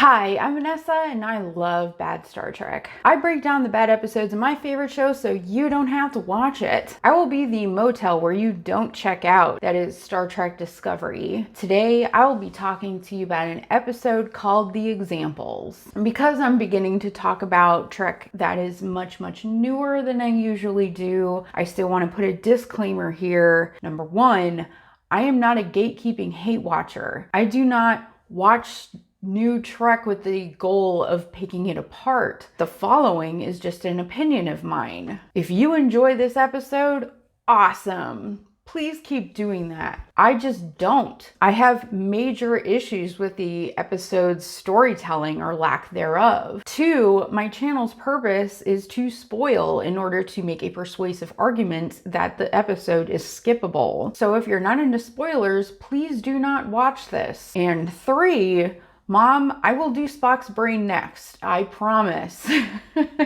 Hi, I'm Vanessa and I love bad Star Trek. I break down the bad episodes of my favorite show so you don't have to watch it. I will be the motel where you don't check out, that is Star Trek Discovery. Today, I will be talking to you about an episode called The Examples. And because I'm beginning to talk about Trek that is much newer than I usually do, I still want to put a disclaimer here. Number one, I am not a gatekeeping hate watcher. I do not watch new Trek with the goal of picking it apart. The following is just an opinion of mine. If you enjoy this episode, awesome. Please keep doing that. I just don't. I have major issues with the episode's storytelling or lack thereof. Two, my channel's purpose is to spoil in order to make a persuasive argument that the episode is skippable. So if you're not into spoilers, please do not watch this. And three, Mom, I will do Spock's brain next. I promise.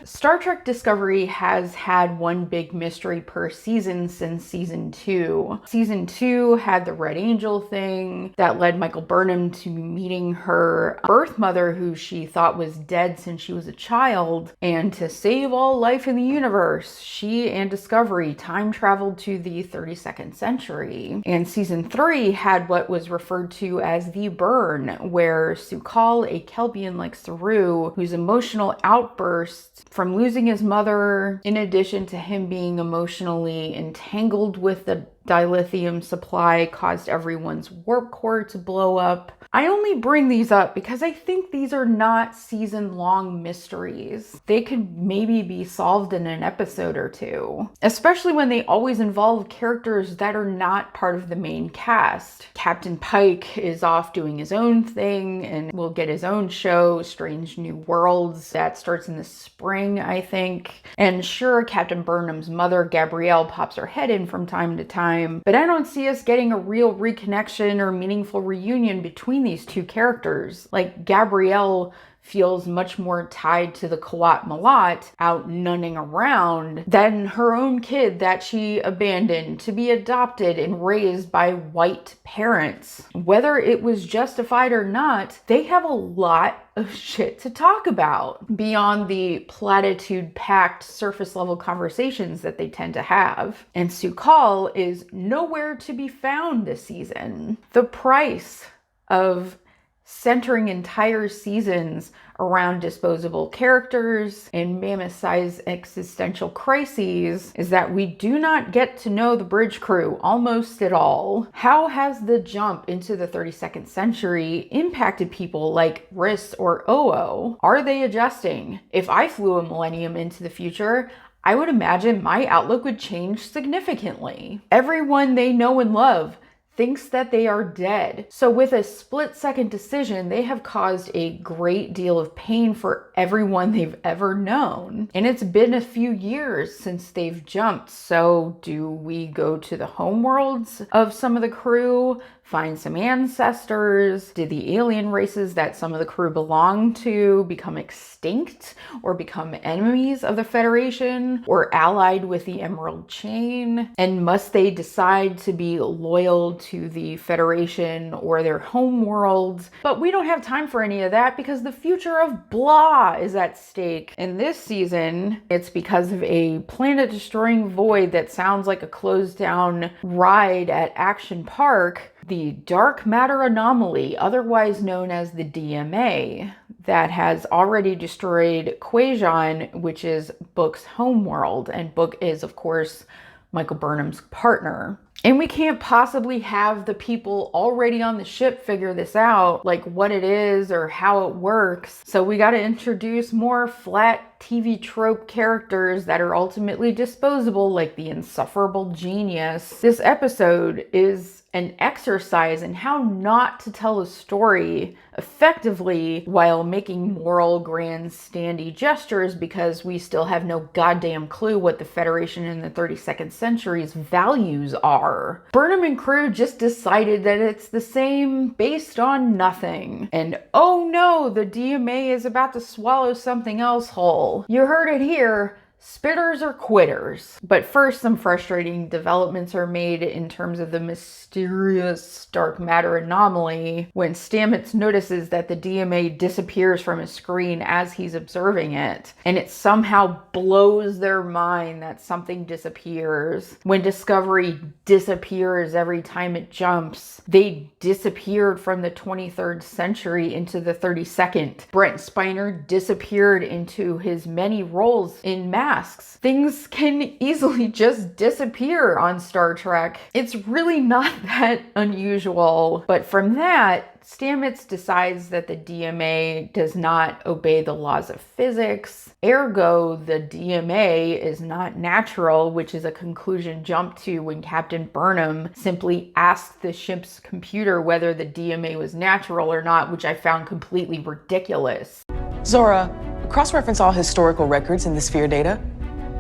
Star Trek Discovery has had one big mystery per season since season 2. Season 2 had the Red Angel thing that led Michael Burnham to meeting her birth mother, who she thought was dead since she was a child. And to save all life in the universe, she and Discovery time traveled to the 32nd century. And season 3 had what was referred to as the burn, where Su'Kal, a Kelpian like Saru, whose emotional outbursts from losing his mother, in addition to him being emotionally entangled with the dilithium supply, caused everyone's warp core to blow up. I only bring these up because I think these are not season-long mysteries. They could maybe be solved in an episode or two, especially when they always involve characters that are not part of the main cast. Captain Pike is off doing his own thing and will get his own show, Strange New Worlds, that starts in the spring, I think. And sure, Captain Burnham's mother, Gabrielle, pops her head in from time to time, but I don't see us getting a real reconnection or meaningful reunion between these two characters. Like, Gabrielle feels much more tied to the Qowat Milat out nunning around than her own kid that she abandoned to be adopted and raised by white parents. Whether it was justified or not, they have a lot of shit to talk about beyond the platitude-packed surface-level conversations that they tend to have. And Su'Kal is nowhere to be found this season. The price of centering entire seasons around disposable characters and mammoth-sized existential crises is that we do not get to know the bridge crew almost at all. How has the jump into the 32nd century impacted people like Rhys or Oo? Are they adjusting? If I flew a millennium into the future, I would imagine my outlook would change significantly. Everyone they know and love thinks that they are dead. So with a split-second decision, they have caused a great deal of pain for everyone they've ever known. And it's been a few years since they've jumped. So do we go to the homeworlds of some of the crew, find some ancestors? Did the alien races that some of the crew belong to become extinct or become enemies of the Federation or allied with the Emerald Chain? And must they decide to be loyal to the Federation or their home worlds? But we don't have time for any of that because the future of blah is at stake. In this season, it's because of a planet-destroying void that sounds like a closed-down ride at Action Park, the dark matter anomaly, otherwise known as the DMA, that has already destroyed Quajon, which is Book's homeworld, and Book is, of course, Michael Burnham's partner. And we can't possibly have the people already on the ship figure this out, like what it is or how it works. So we got to introduce more flat TV trope characters that are ultimately disposable, like the insufferable genius. This episode is an exercise in how not to tell a story effectively while making moral grandstandy gestures, because we still have no goddamn clue what the Federation in the 32nd century's values are. Burnham and crew just decided that it's the same based on nothing. And oh no, the DMA is about to swallow something else whole. You heard it here. spitters or quitters. But first, some frustrating developments are made in terms of the mysterious dark matter anomaly when Stamets notices that the DMA disappears from his screen as he's observing it, and it somehow blows their mind that something disappears. When Discovery disappears every time it jumps, they disappeared from the 23rd century into the 32nd. Brent Spiner disappeared into his many roles in Masks. Things can easily just disappear on Star Trek. It's really not that unusual. But from that, Stamets decides that the DMA does not obey the laws of physics. Ergo, the DMA is not natural, which is a conclusion jumped to when Captain Burnham simply asked the ship's computer whether the DMA was natural or not, which I found completely ridiculous. Zora, cross-reference all historical records in the sphere data.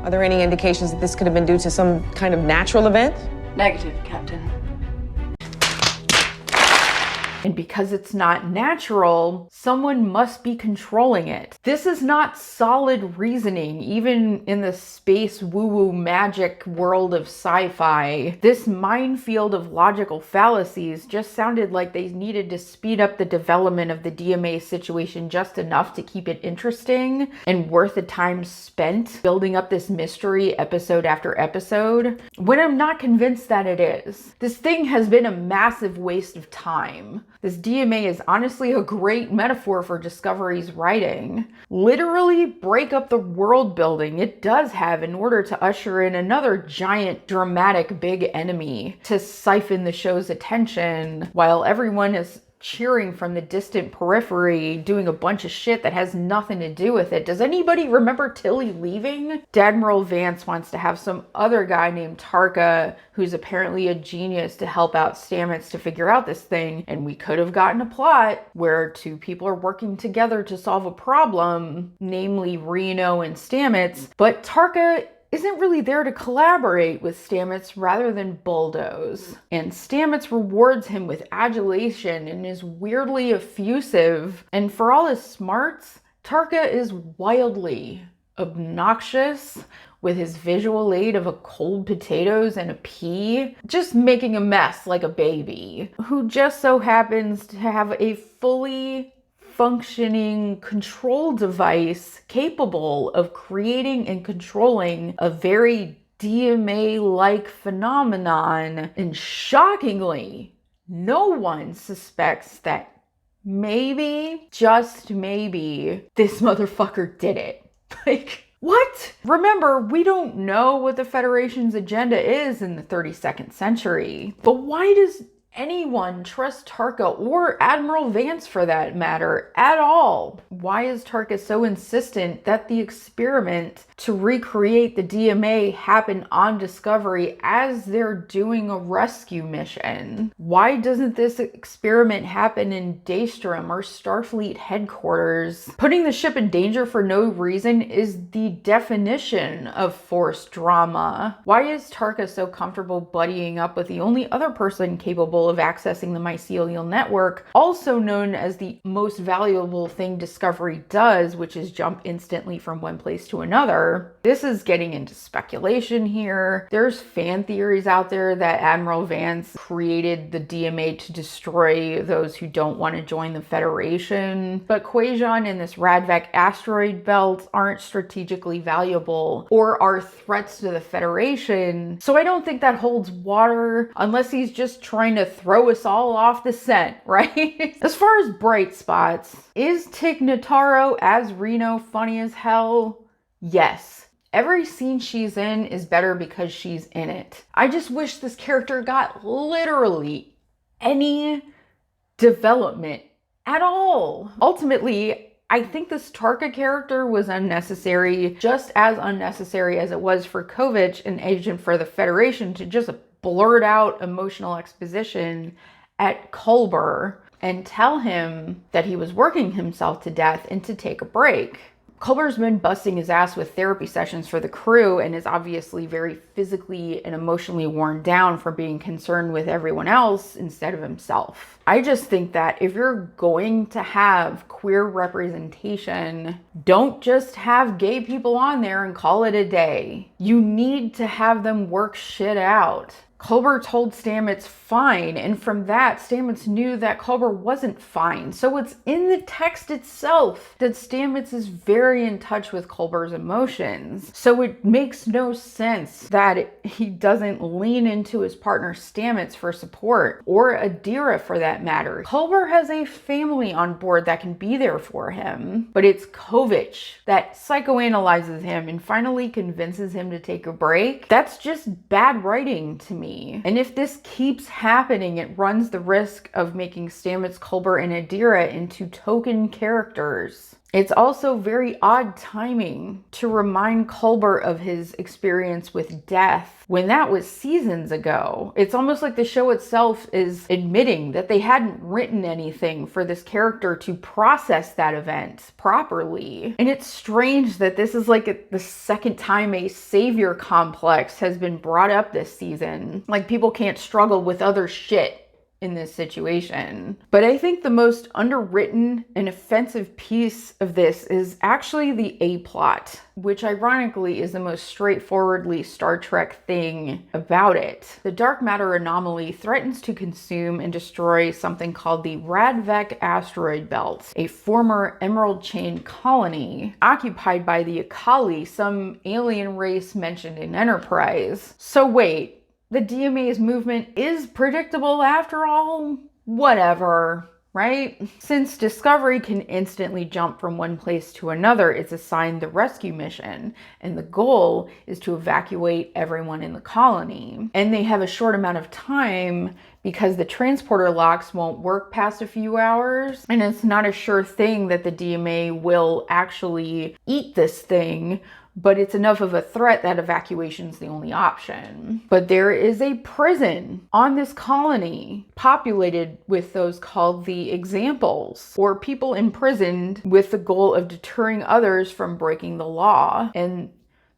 Are there any indications that this could have been due to some kind of natural event? Negative, Captain. And because it's not natural, someone must be controlling it. This is not solid reasoning, even in the space woo-woo magic world of sci-fi. This minefield of logical fallacies just sounded like they needed to speed up the development of the DMA situation just enough to keep it interesting and worth the time spent building up this mystery episode after episode, when I'm not convinced that it is. This thing has been a massive waste of time. This DMA is honestly a great metaphor for Discovery's writing. Literally break up the world building it does have in order to usher in another giant, dramatic big enemy to siphon the show's attention while everyone is cheering from the distant periphery, doing a bunch of shit that has nothing to do with it. Does anybody remember Tilly leaving? Admiral Vance wants to have some other guy named Tarka, who's apparently a genius, to help out Stamets to figure out this thing, and we could have gotten a plot where two people are working together to solve a problem, namely Reno and Stamets, but Tarka isn't really there to collaborate with Stamets rather than bulldoze. And Stamets rewards him with adulation and is weirdly effusive. And for all his smarts, Tarka is wildly obnoxious with his visual aid of a cold potatoes and a pea, just making a mess like a baby, who just so happens to have a fully functioning control device capable of creating and controlling a very DMA-like phenomenon. And shockingly, no one suspects that maybe, just maybe, this motherfucker did it. Like, what? Remember, we don't know what the Federation's agenda is in the 32nd century. But why does anyone trust Tarka, or Admiral Vance for that matter, at all? Why is Tarka so insistent that the experiment to recreate the DMA happen on Discovery as they're doing a rescue mission? Why doesn't this experiment happen in Daystrom or Starfleet headquarters? Putting the ship in danger for no reason is the definition of forced drama. Why is Tarka so comfortable buddying up with the only other person capable of accessing the mycelial network, also known as the most valuable thing Discovery does, which is jump instantly from one place to another? This is getting into speculation here. There's fan theories out there that Admiral Vance created the DMA to destroy those who don't want to join the Federation, but Quajon and this Radvac asteroid belt aren't strategically valuable or are threats to the Federation, so I don't think that holds water unless he's just trying to throw us all off the scent, right? As far as bright spots, is Tig Notaro as Reno funny as hell? Yes. Every scene she's in is better because she's in it. I just wish this character got literally any development at all. Ultimately, I think this Tarka character was unnecessary, just as unnecessary as it was for Kovich, an agent for the Federation, to just blurt out emotional exposition at Culber and tell him that he was working himself to death and to take a break. Culber's been busting his ass with therapy sessions for the crew and is obviously very physically and emotionally worn down for being concerned with everyone else instead of himself. I just think that if you're going to have queer representation, don't just have gay people on there and call it a day. You need to have them work shit out. Culber told Stamets fine, and from that, Stamets knew that Culber wasn't fine. So it's in the text itself that Stamets is very in touch with Culber's emotions. So it makes no sense that he doesn't lean into his partner Stamets for support, or Adira for that matter. Culber has a family on board that can be there for him, but it's Kovich that psychoanalyzes him and finally convinces him to take a break. That's just bad writing to me. And if this keeps happening, it runs the risk of making Stamets, Culber, and Adira into token characters. It's also very odd timing to remind Culber of his experience with death when that was seasons ago. It's almost like the show itself is admitting that they hadn't written anything for this character to process that event properly. And it's strange that this is like the second time a savior complex has been brought up this season. Like, people can't struggle with other shit in this situation. But I think the most underwritten and offensive piece of this is actually the A-plot, which ironically is the most straightforwardly Star Trek thing about it. The dark matter anomaly threatens to consume and destroy something called the Radvek asteroid belt, a former Emerald Chain colony occupied by the Akali, some alien race mentioned in Enterprise. So wait, the DMA's movement is predictable after all? Whatever, right? Since Discovery can instantly jump from one place to another, it's assigned the rescue mission, and the goal is to evacuate everyone in the colony. And they have a short amount of time because the transporter locks won't work past a few hours, and it's not a sure thing that the DMA will actually eat this thing, but it's enough of a threat that evacuation's the only option. But there is a prison on this colony populated with those called the examples, or people imprisoned with the goal of deterring others from breaking the law. And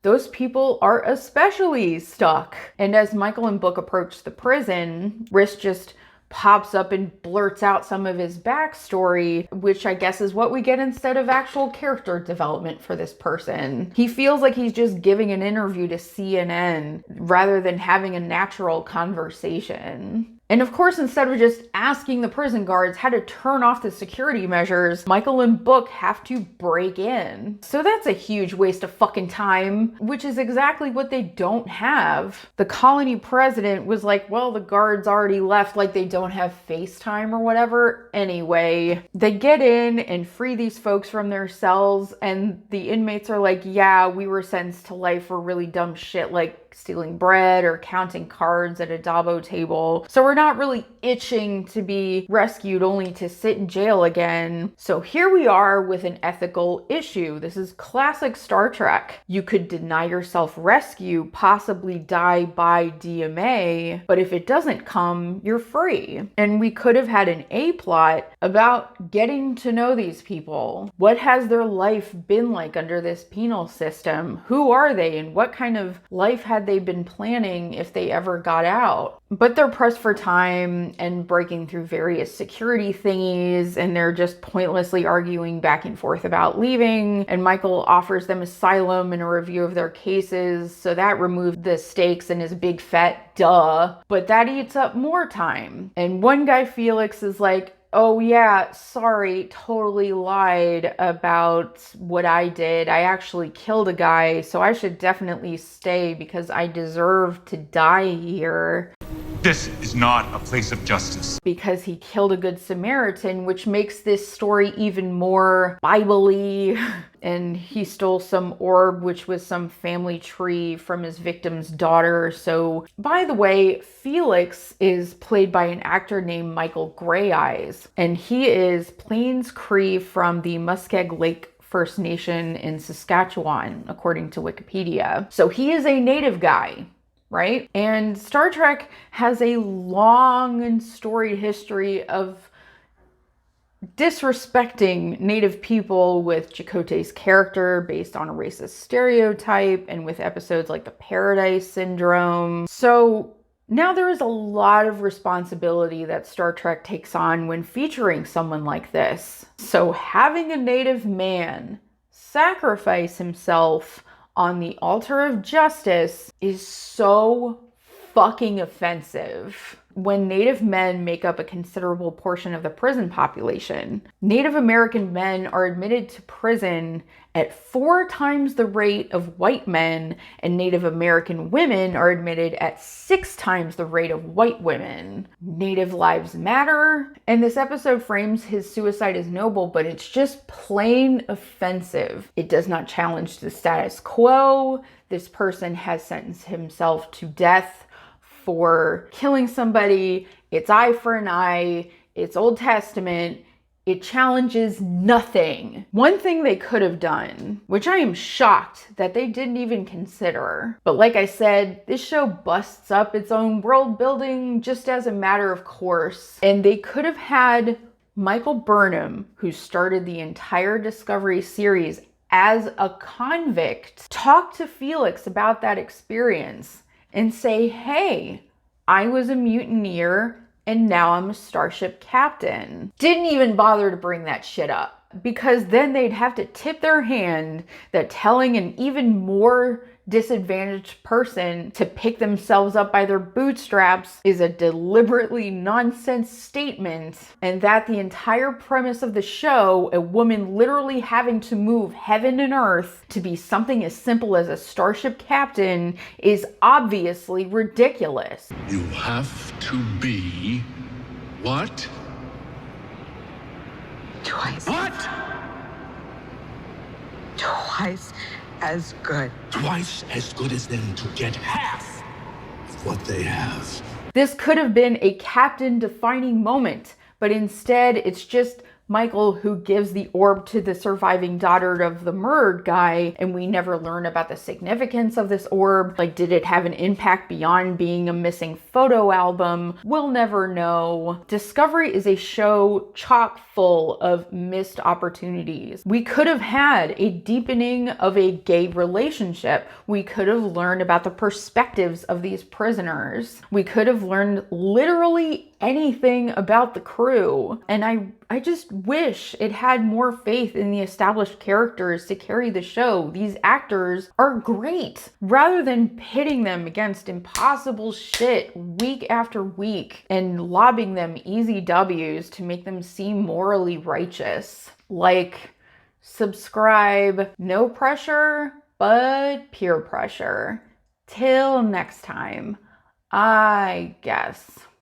those people are especially stuck. And as Michael and Book approach the prison, Riss just pops up and blurts out some of his backstory, which I guess is what we get instead of actual character development for this person. He feels like he's just giving an interview to CNN rather than having a natural conversation. And of course, instead of just asking the prison guards how to turn off the security measures, Michael and Book have to break in. So that's a huge waste of fucking time, which is exactly what they don't have. The colony president was like, well, the guards already left, like they don't have FaceTime or whatever. Anyway, they get in and free these folks from their cells, and the inmates are like, yeah, we were sentenced to life for really dumb shit like stealing bread or counting cards at a Dabo table. So we're not really itching to be rescued only to sit in jail again. So here we are with an ethical issue. This is classic Star Trek. You could deny yourself rescue, possibly die by DMA, but if it doesn't come, you're free. And we could have had an A-plot about getting to know these people. What has their life been like under this penal system? Who are they, and what kind of life had they been planning if they ever got out? But they're pressed for time and breaking through various security thingies, and they're just pointlessly arguing back and forth about leaving. And Michael offers them asylum and a review of their cases, so that removed the stakes and his big fat duh. But that eats up more time. And one guy, Felix, is like, oh yeah, sorry, totally lied about what I did. I actually killed a guy, so I should definitely stay because I deserve to die here. This is not a place of justice. Because he killed a good Samaritan, which makes this story even more Bible-y. And he stole some orb, which was some family tree from his victim's daughter. So, by the way, Felix is played by an actor named Michael Greyeyes. And he is Plains Cree from the Muskeg Lake First Nation in Saskatchewan, according to Wikipedia. So he is a native guy, right? And Star Trek has a long and storied history of disrespecting Native people with Chakotay's character based on a racist stereotype, and with episodes like the Paradise Syndrome. So now there is a lot of responsibility that Star Trek takes on when featuring someone like this. So having a Native man sacrifice himself on the altar of justice is so fucking offensive. When Native men make up a considerable portion of the prison population, Native American men are admitted to prison at 4 times the rate of white men, and Native American women are admitted at 6 times the rate of white women. Native lives matter, and this episode frames his suicide as noble, but it's just plain offensive. It does not challenge the status quo. This person has sentenced himself to death for killing somebody. It's eye for an eye. It's Old Testament. It challenges nothing. One thing they could have done, which I am shocked that they didn't even consider, but like I said, this show busts up its own world building just as a matter of course. And they could have had Michael Burnham, who started the entire Discovery series as a convict, talk to Felix about that experience and say, hey, I was a mutineer and now I'm a starship captain. Didn't even bother to bring that shit up, because then they'd have to tip their hand that telling an even more disadvantaged person to pick themselves up by their bootstraps is a deliberately nonsense statement, and that the entire premise of the show, a woman literally having to move heaven and earth to be something as simple as a starship captain, is obviously ridiculous. You have to be what? Twice. What? Twice as good. Twice as good as them to get half of what they have. This could have been a captain defining moment, but instead it's just Michael who gives the orb to the surviving daughter of the murdered guy, and we never learn about the significance of this orb. Like, did it have an impact beyond being a missing photo album? We'll never know. Discovery is a show chock full of missed opportunities. We could have had a deepening of a gay relationship. We could have learned about the perspectives of these prisoners. We could have learned literally anything about the crew. And I just wish it had more faith in the established characters to carry the show. These actors are great, rather than pitting them against impossible shit week after week and lobbing them easy W's to make them seem morally righteous. Like, subscribe, no pressure, but peer pressure. Till next time, I guess.